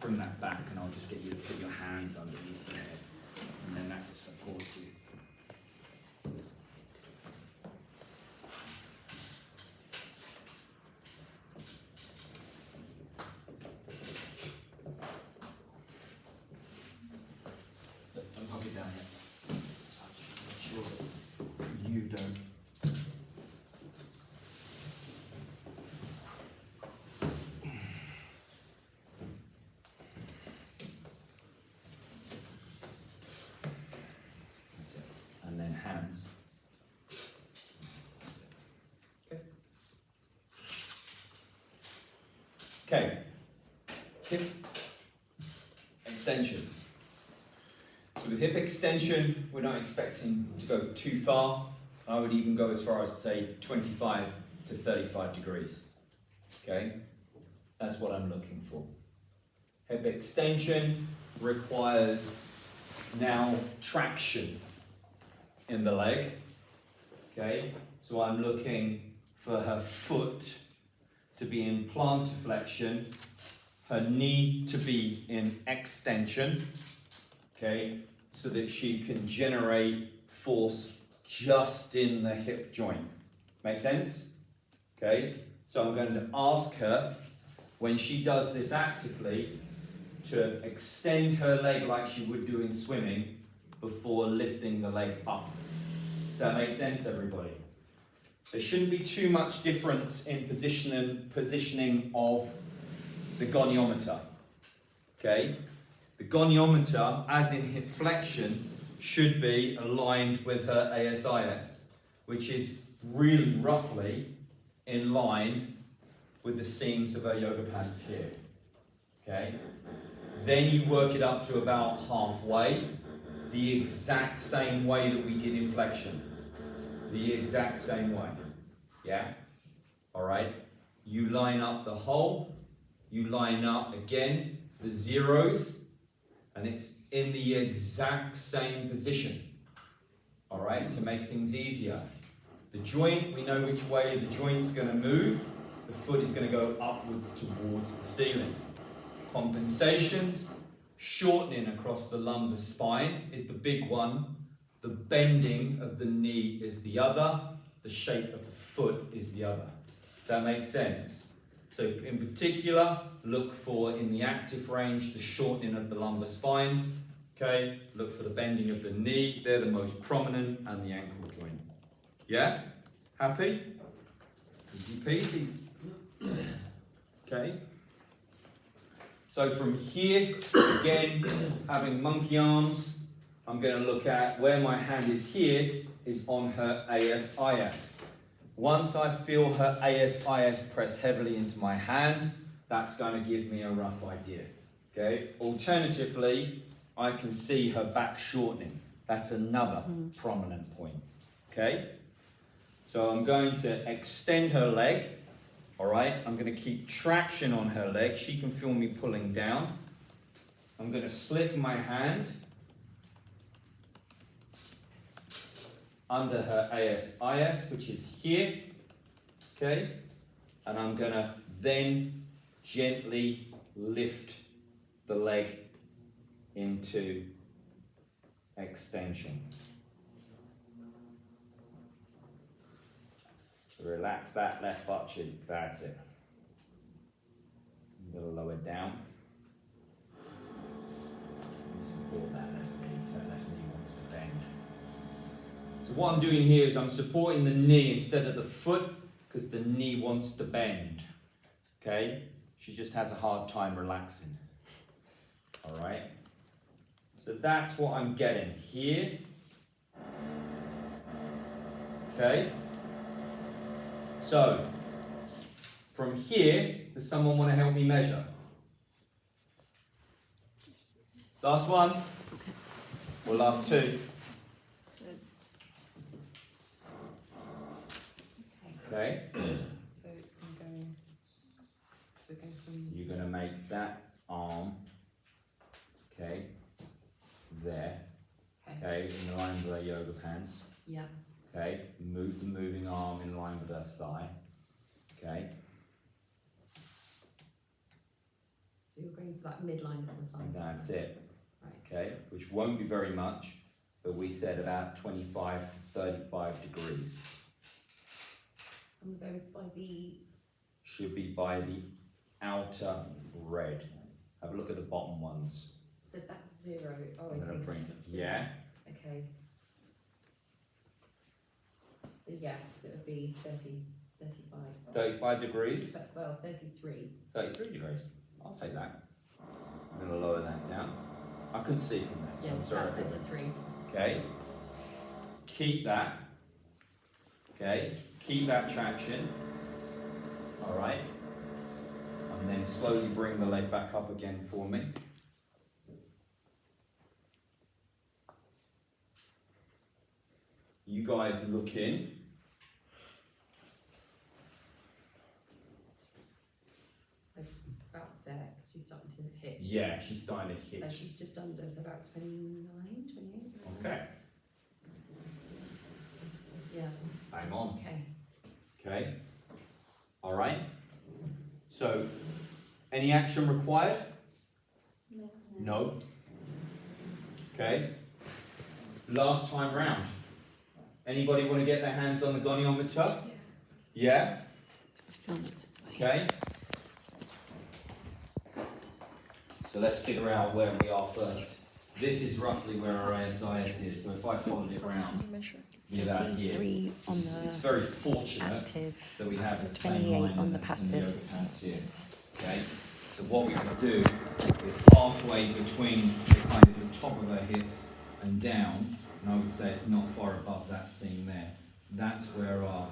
bring that back, and I'll just get you to put your hands underneath your head, and then that supports you. I'll get down here. Make sure that you don't. That's it. And then hands. That's it. Okay. Hip extension. So with hip extension, we're not expecting to go too far. I would even go as far as say 25 to 35 degrees. Okay, that's what I'm looking for. Hip extension requires now traction in the leg. Okay, so I'm looking for her foot to be in plantar flexion, her knee to be in extension. Okay, so that she can generate force just in the hip joint. Make sense? Okay, so I'm going to ask her, when she does this actively, to extend her leg like she would do in swimming before lifting the leg up. Does that make sense, everybody? There shouldn't be too much difference in positioning of the goniometer. Okay? The goniometer, as in hip flexion, should be aligned with her ASIS, which is really roughly in line with the seams of her yoga pants here. Okay? Then you work it up to about halfway, the exact same way that we did in flexion. The exact same way. Yeah? Alright? You line up the hole, you line up again the zeros, and it's in the exact same position, all right, to make things easier. The joint, we know which way the joint's going to move. The foot is going to go upwards towards the ceiling. Compensations, shortening across the lumbar spine is the big one. The bending of the knee is the other. The shape of the foot is the other. Does that make sense? So in particular, look for, in the active range, the shortening of the lumbar spine. Okay, look for the bending of the knee. They're the most prominent, and the ankle joint. Yeah? Happy? Easy peasy. Okay. So from here, again, having monkey arms, I'm going to look at where my hand is here, is on her ASIS. Once I feel her ASIS press heavily into my hand, that's going to give me a rough idea. Okay. Alternatively, I can see her back shortening. That's another prominent point. Okay. So I'm going to extend her leg. All right. I'm going to keep traction on her leg. She can feel me pulling down. I'm going to slip my hand under her ASIS, which is here, okay? And I'm going to then gently lift the leg into extension. So relax that left butt cheek, that's it. I'm going to lower down. And support that left knee, because that left knee wants to bend. So what I'm doing here is I'm supporting the knee instead of the foot, because the knee wants to bend. Okay? She just has a hard time relaxing. Alright? So that's what I'm getting here. Okay? So, from here, does someone want to help me measure? Last one? Or last two? Okay. So it's going to go. So go from. You're going to make that arm, okay, there, okay, in line with her yoga pants. Yeah. Okay, move the moving arm in line with her thigh. Okay. So you're going going for that midline of the and thumbs. that's it. Right. Okay, which won't be very much, but we said about 25 to 35 degrees. And we'll go by the, Should be by the outer red. Have a look at the bottom ones. so if that's 0, oh, I I'm see. gonna bring, that's 0. yeah, Okay. So yeah, so it would be 30, 35. 35 degrees, Just about- Well, 33. 33 degrees. I'll take that. I'm gonna lower that down. I couldn't see from there, so I'm Yes, sorry. about 33. Okay, keep that. Okay, keep that traction. All right, and then slowly bring the leg back up again for me. You guys look in. So about there, she's starting to hit. Yeah, she's starting to So hitch. she's just under, so about 29, 28. Okay, Yeah. hang on. Okay. Okay, all right. So, any action required? No. Okay. Last time round. Anybody want to get their hands on the goniometer? Yeah. Film it this way. Okay. So let's figure out where we are first. This is roughly where our ASIS is. So if I followed it round, near that here, 33 on it's the very fortunate active, that we have so the same 28 line on in the passive. overpass here. Okay. So what we're going to do is halfway between the kind of the top of her hips and down, and I would say it's not far above that seam there. That's where our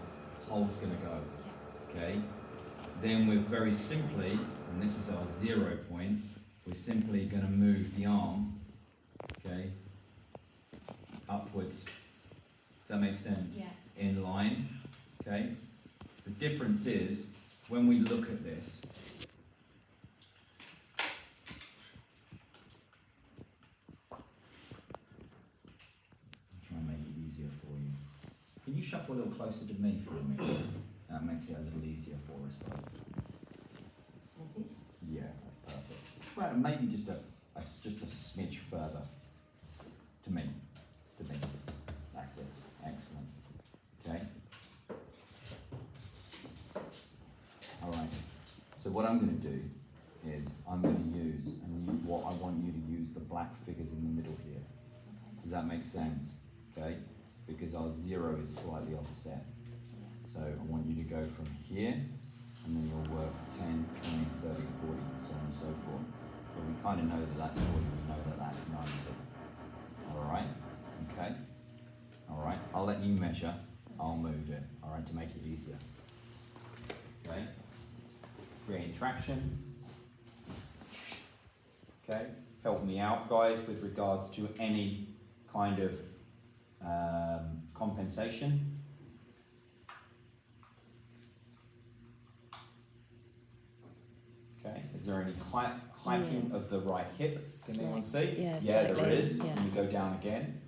hole's going to go. Okay. Then we're very simply, and this is our 0 point, we're simply going to move the arm, okay, upwards. Does that make sense? Yeah. In line, okay? The difference is, when we look at this, I'll try and make it easier for you. Can you shuffle a little closer to me for me? That makes it a little easier for us both. Like this? Yeah, that's perfect. Well, maybe just a smidge further. To me. That's it. Excellent. Okay. All right. So what I'm going to do is I'm going to use, what I want you to use the black figures in the middle here. Does that make sense? Okay. Because our 0 is slightly offset. So I want you to go from here, and then you'll work 10, 20, 30, 40, and so on and so forth. But we kind of know that that's 40, we know that that's 90. Alright? Okay? Alright, I'll let you measure, I'll move it, alright, to make it easier. Okay? Creating traction. Okay? Help me out, guys, with regards to any kind of compensation. Okay, is there any hiking of the right hip? Can anyone see? Yeah, there slightly, is. yeah. Can you go down again?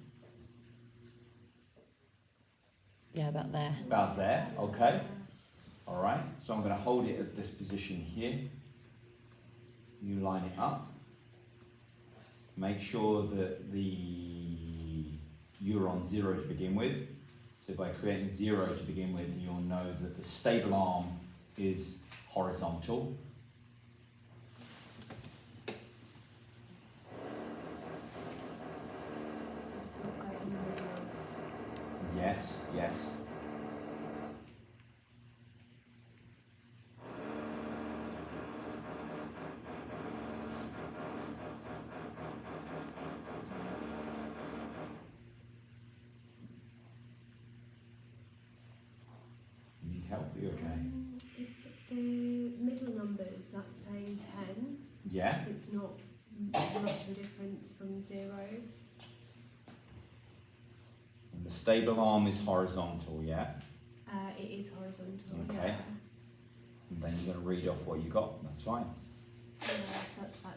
Yeah, about there. About there, okay. Alright, so I'm going to hold it at this position here. You line it up. Make sure that you're on 0 to begin with. So by creating 0 to begin with, you'll know that the stable arm is horizontal. Yes, yes. Need help? Are you okay? It's the middle numbers that's saying 10, Yeah? so it's not much of a difference from 0. And the stable arm is horizontal, yeah? It is horizontal. Okay. Yeah. And then you're going to read off what you got. That's fine. Yeah, so that's about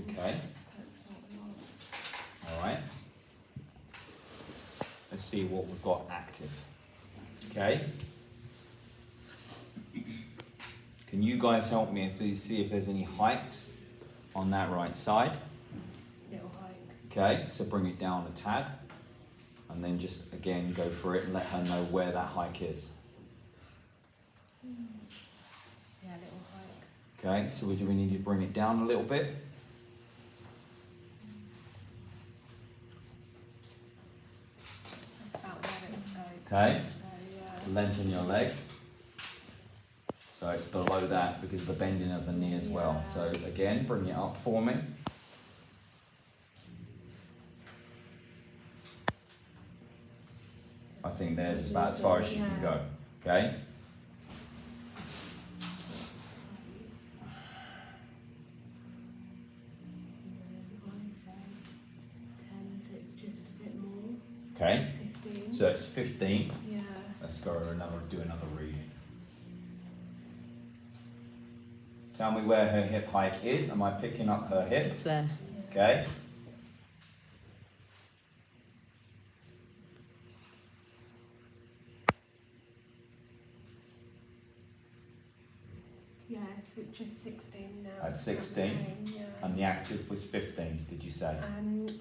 10. Okay. So that's what we want. Alright. Let's see what we've got active. Okay. Can you guys help me if you see if there's any hikes on that right side. Little hike. Okay, so bring it down a tad. And then just again go for it and let her know where that hike is. Yeah, little hike. Okay, so we need to bring it down a little bit. That's about where it's going. Okay. So, yeah. Lengthen your leg. So it's below that because of the bending of the knee as well. Yeah. So again, bring it up for me. I think there's about as far as you can go. Okay? I said 10, so it's just a bit more. Okay? It's 15. So it's 15. Yeah. Let's do another reading. Tell me where her hip hike is. Am I picking up her hip? It's there. Okay? Yeah, so it's just 16 now. At It's not the 16? same, yeah. And the active was 15, did you say?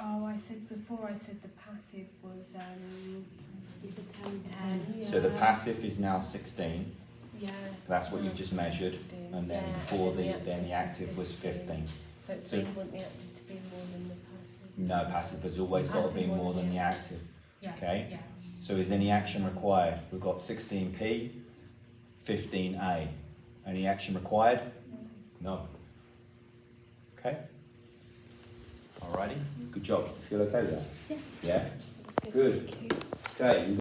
Oh, I said before, I said the passive was, You said 10, 10. Yeah. So the passive is now 16. Yeah. That's what you've just measured. 16, And then yeah, before and then the active was 15. But So- so you want the active to be more than the passive. No, passive has always got to be Passive more than the active. Yeah. Okay. Yeah. So is any action required? We've got 16P, 15A. Any action required? No. Okay. Alrighty. Good job. Feel okay with that? Yeah. Yeah? That's good. Good. Okay.